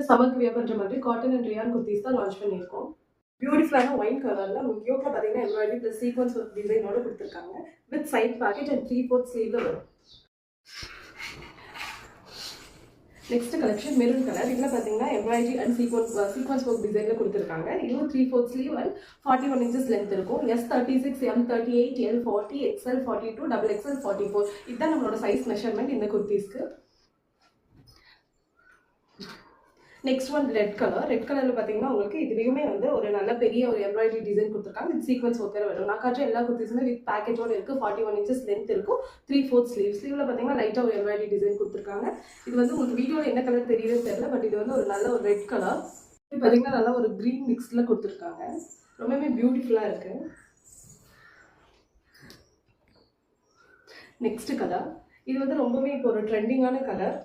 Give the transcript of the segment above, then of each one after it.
சம்மருக்கு வியர் பண்ற மாதிரி காட்டன் அண்ட் ரியான் குர்த்திஸ் தான் லான்ச் பண்ணியிருக்கோம். பியூட்டிஃபுல்லான ஒயின் கலர்ல உங்களுக்கு யோக்ல பார்த்தீங்கன்னா எம்ப்ராய்டரி ப்ளஸ் சீக்வன்ஸ் ஒர்க் டிசைனோட கொடுத்துருக்காங்க. வித் சைட் பாக்கெட் அண்ட் 3/4 ஸ்லீவ்ல வரும். Next collection maroon colour. இதில் பார்த்தீங்கன்னா எம்ப்ராய்டரி அண்ட் சீக்வன்ஸ் ஒர்க் டிசைனில் கொடுத்துருக்காங்க. இதுவும் 3/4 ஸ்லீவ் அண்ட் 41 inches லென்த் இருக்கும். S36, M38, L40, XL42, XXL44 இதுதான் நம்மளோட சைஸ் மெஷர்மெண்ட் இந்த குர்த்திஸ்க்கு. Next one red colour. Red கலரில் பார்த்தீங்கன்னா உங்களுக்கு இதுலேயுமே வந்து ஒரு நல்ல பெரிய ஒரு எம்ப்ராய்டரி டிசைன் கொடுத்துருக்காங்க. வித் சீக்வன்ஸ் ஒர்க் வரும். நான் காட்டுற எல்லா குர்த்திஸுமே வித் பேக்கேஜோட இருக்குது. 41 inches லென்த் இருக்கும். 3/4 ஸ்லீவ். ஸ்லீவில் பார்த்தீங்கன்னா லைட்டாக ஒரு எம்ப்ராய்டரி டிசைன் கொடுத்துருக்காங்க. இது வந்து உங்களுக்கு வீடியோவில் என்ன கலர் தெரியுதுன்னு தெரியல, பட் இது வந்து ஒரு நல்ல ஒரு ரெட் கலர். இது பார்த்தீங்கன்னா நல்லா ஒரு க்ரீன் மிக்ஸில் கொடுத்துருக்காங்க. ரொம்பவே பியூட்டிஃபுல்லாக இருக்குது. Next colour. இது வந்து ரொம்பவே இப்போ ஒரு ட்ரெண்டிங்கான கலர்.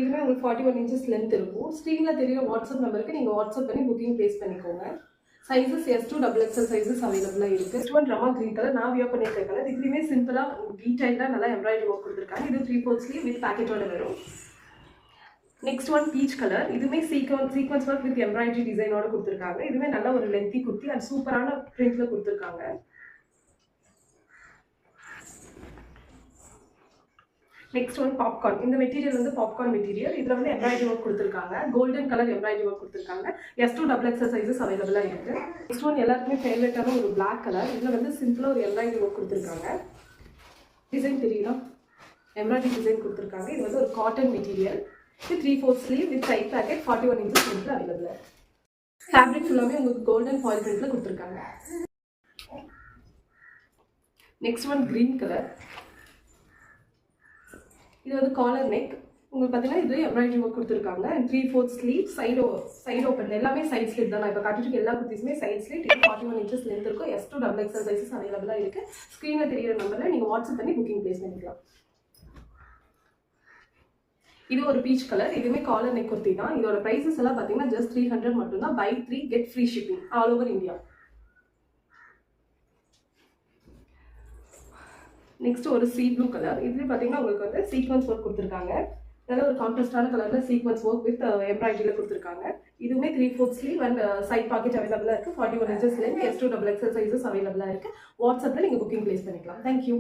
இதுவே உங்களுக்கு 41 inches லென்த் இருக்கும். ஸ்க்ரீனில் தெரியுற வாட்ஸ்அப் நம்பருக்கு நீங்கள் வாட்ஸ்அப் பண்ணி புக்கிங் ப்ளேஸ் பண்ணிக்கோங்க. சைஸஸ் S2 XXL சைஸஸ் அவைலபிளாக இருக்குது. Next one Rama green colour. நான் வியர் பண்ணியிருக்க கலர். இதுலேயுமே சிம்பிளாக டீடைலாக நல்லா எம்ப்ராய்டரி ஒர்க் கொடுத்துருக்காங்க. இது 3/4 ஸ்லீவ் வித் பேக்கெட்டோட வரும். Next one pitch colour. இதுவுமே சீக்வன்ஸ் ஒர்க் வித் எம்ப்ராய்டரி டிசைனோட கொடுத்துருக்காங்க. இதுவுமே நல்ல ஒரு லென்த்தி குர்த்தி அண்ட் சூப்பரான பிரிண்ட்ல கொடுத்துருக்காங்க. Next one popcorn. இந்த மெட்டீரியல் வந்து பாப்கார்ன் மெட்டீரியல். இதில் வந்து எம்ப்ராய்டரி ஒர்க் கொடுத்துருக்காங்க. கோல்டன் கலர் எம்ப்ராய்டரி ஒர்க் கொடுத்துருக்காங்க. S2 XXL சைஸஸ் அவைலபிளாக இருக்குது. நெக்ஸ்ட் ஒன் எல்லாருக்குமே ஃபேவரட்டான ஒரு பிளாக் கலர். இதில் வந்து சிம்பிளாக ஒரு எம்ப்ராய்டரி ஒர்க் கொடுத்துருக்காங்க. டிசைன் தெரியுதா? எம்ப்ராய்டரி டிசைன் கொடுத்துருக்காங்க. இது வந்து ஒரு காட்டன் மெட்டீரியல். இது 3/4 sleeve with side pocket 41 inches லென்த்ல அவைலபிளாக. ஃபேப்ரிக் ஃபுல்லாமே உங்களுக்கு கோல்டன் ஃபாயில் பிரிண்ட்ல கொடுத்துருக்காங்க. Next one green colour. இது வந்து காலர் நெக். உங்களுக்கு பார்த்தீங்கன்னா இது எம்ப்ராய்டரி ஒர்க் கொடுத்துருக்காங்க. 3/4 ஸ்லீவ் சைடு ஓப்பன். எல்லாமே சைட் ஸ்லிட் தான். நான் இப்போ காட்டிட்டு எல்லா குர்த்திஸுமே சைட் ஸ்லிட். இது 41 inches லென்த் இருக்கும். S2 XXL சைஸஸ் அவைலபிளாக இருக்குது. ஸ்க்ரீனில் தெரியிற நம்பரில் நீங்கள் வாட்ஸ்அப் பண்ணி புக்கிங் ப்ளேஸ் பண்ணிக்கலாம். இது ஒரு பீச் கலர். இதுவுமே காலர் நெக் குர்த்தி தான். இதோட ப்ரைஸஸ் எல்லாம் பார்த்தீங்கன்னா ஜஸ்ட் 300 மட்டும்தான். Buy 3 get free shipping all over India. Next ஒரு சீ ப்ளூ கலர். இதுலேயும் பார்த்தீங்கன்னா உங்களுக்கு வந்து சீக்வன்ஸ் ஒர்க் கொடுத்துருக்காங்க. நல்ல ஒரு கான்ட்ராஸ்டான கலரில் சீக்வன்ஸ் ஒர்க் வித் எம்ப்ராய்டரியில் கொடுத்துருக்காங்க. இதுவுமே 3/4 ஸ்லீவ் அண்ட் சைட் பாக்கெட் அவைலபிளாக இருக்குது. 41 inches length. S2 XXL sizes அவைலபிளாக இருக்குது. வாட்ஸ்அப்பில் நீங்கள் புக்கிங் ப்ளேஸ் பண்ணிக்கலாம். தேங்க்யூ.